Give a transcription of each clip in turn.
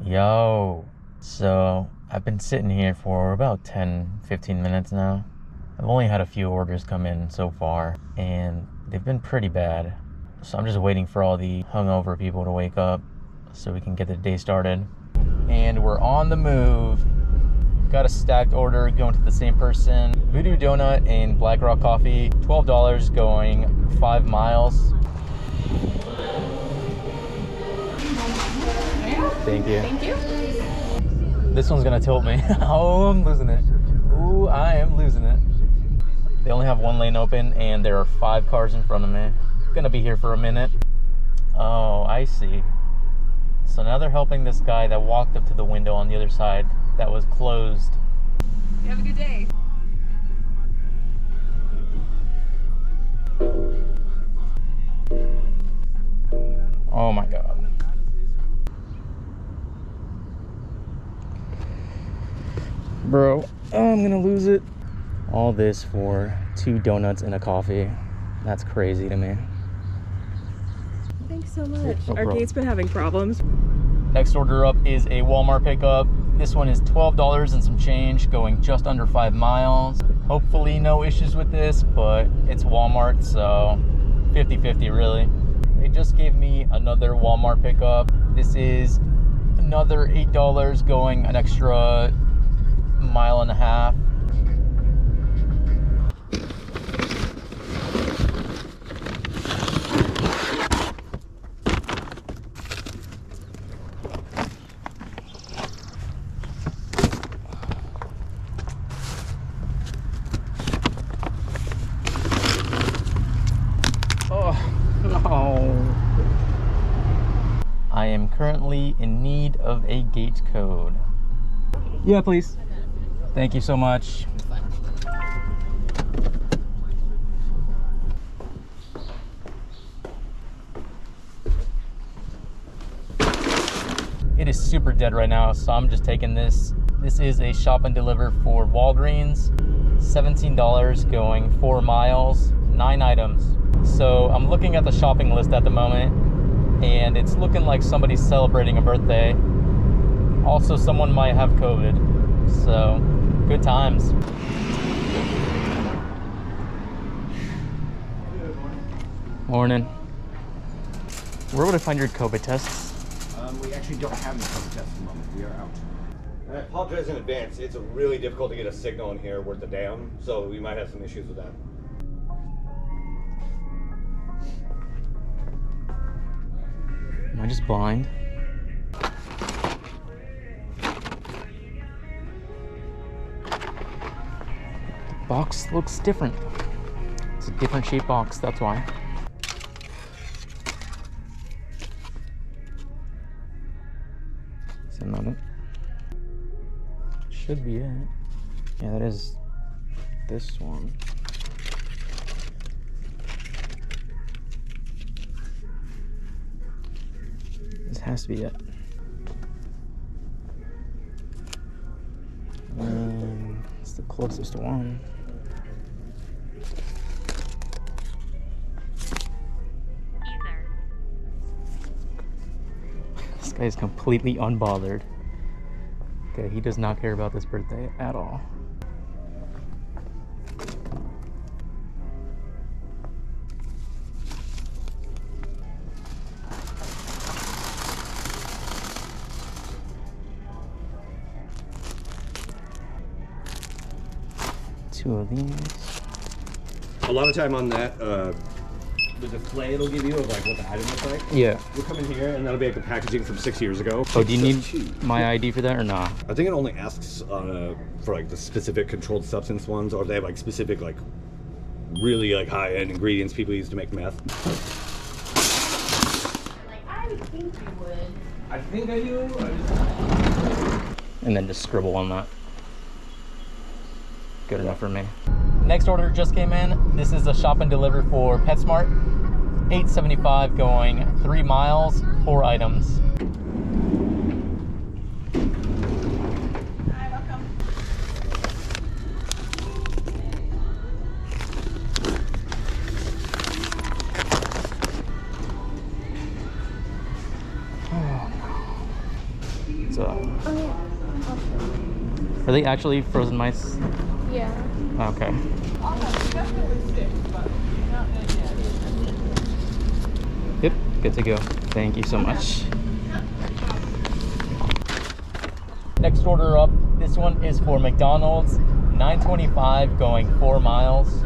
Yo, so I've been sitting here for about 10-15 minutes now. I've only had a few orders come in so far, and they've been pretty bad. So I'm just waiting for all the hungover people to wake up so we can get the day started. And we're on the move. Got a stacked order going to the same person. Voodoo Donut and Black Rock Coffee, $12 going 5 miles. Thank you. Thank you. This one's gonna tilt me. Oh, I'm losing it. Ooh, I am losing it. They only have one lane open and there are 5 cars in front of me. Gonna be here for a minute. Oh, I see. So now they're helping this guy that walked up to the window on the other side that was closed. You have a good day. Oh my God. Bro, I'm gonna lose it. All this for 2 donuts and a coffee. That's crazy to me. Thanks so much. No Our problem. gate's been having problems. Next order up is a Walmart pickup. This one is $12 and some change, going just under 5 miles. Hopefully no issues with this, but it's Walmart, so 50-50 really. They just gave me another Walmart pickup. This is another $8 going an extra 1.5 miles. I am currently in need of a gate code. Yeah, please. Thank you so much. It is super dead right now, so I'm just taking this. This is a shop and deliver for Walgreens. $17 going 4 miles, 9 items. So I'm looking at the shopping list at the moment, and it's looking like somebody's celebrating a birthday. Also, someone might have COVID, so good times. Morning. Where would I find your COVID tests? We actually don't have any COVID tests at the moment. We are out. And I apologize in advance. It's really difficult to get a signal in here with the dam, so we might have some issues with that. Am I just blind? The box looks different. It's a different shaped box, that's why. Is that not it? Should be it. Yeah, that is this one. This has to be it. And it's the closest one. This guy is completely unbothered. Okay, he does not care about this birthday at all. Two of these. A lot of time on that, the display it'll give you of like what the item looks like. Yeah. We'll come in here and that'll be like the packaging from 6 years ago. Oh, do you need my ID for that or not? I think it only asks for like the specific controlled substance ones, or if they have like specific like really like high-end ingredients people use to make meth. Like, I would think you would. I think I do. And then just scribble on that. Good enough for me. Next order just came in. This is a shop and deliver for PetSmart. $8.75 going 3 miles, 4 items. Hi, welcome. pizza. Oh yeah. Are they actually frozen mice? Yeah. Okay. Yep, good to go. Thank you so much. Next order up, this one is for McDonald's, $9.25 going 4 miles.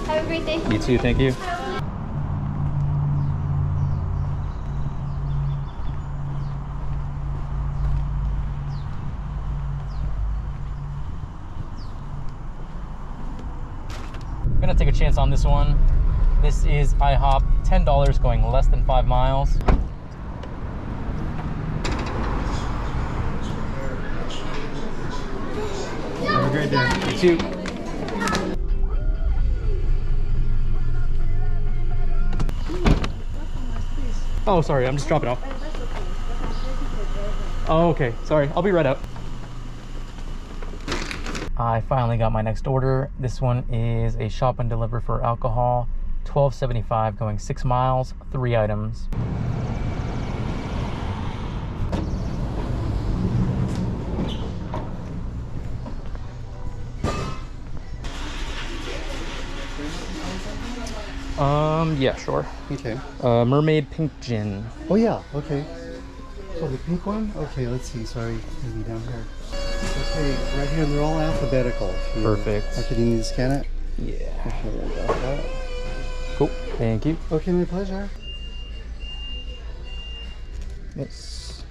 Have a great day. You too, thank you. I'm gonna take a chance on this one. This is IHOP, $10 going less than 5 miles. Have a great day. You too. Oh, sorry, I'm just dropping off. Oh, okay, sorry, I'll be right out. I finally got my next order. This one is a shop and deliver for alcohol, $12.75 going 6 miles, 3 items. Yeah, sure. Okay. Mermaid pink gin. Oh yeah, okay. So the pink one? Okay, let's see, sorry, maybe down here. Okay, right here, they're all alphabetical. Perfect. Okay, do you need to scan it? Yeah. Okay, there we go. Cool, thank you. Okay, my pleasure. Yes.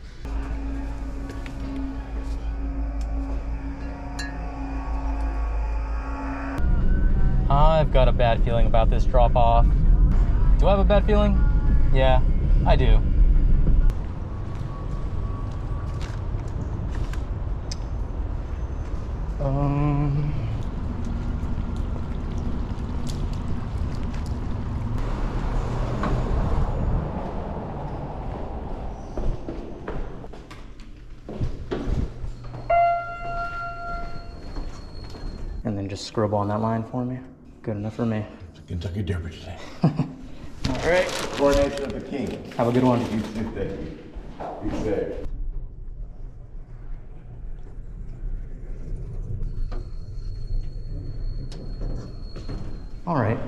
I've got a bad feeling about this drop off. Do I have a bad feeling? Yeah, I do. And then just scribble on that line for me. Good enough for me. It's a Kentucky Derby today. All right. Coronation of the King. Have a good one. You too, thank you. Be safe. All right.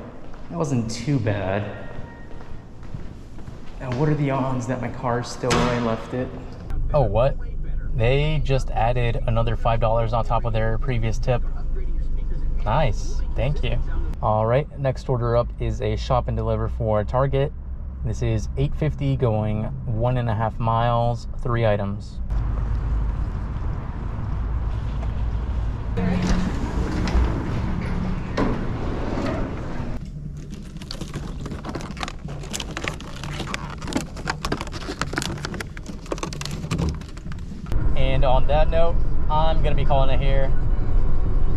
That wasn't too bad. Now, what are the odds that my car's still where I left it? Oh, what? They just added another $5 on top of their previous tip. Nice, thank you. All right, next order up is a shop and deliver for Target. This is $8.50 going 1.5 miles, 3 items. And on that note, I'm gonna be calling it here.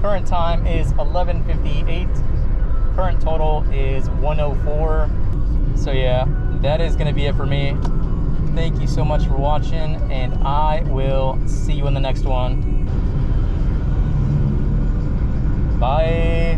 Current time is 11:58. Current total is 104. So yeah, that is gonna be it for me. Thank you so much for watching, and I will see you in the next one. Bye.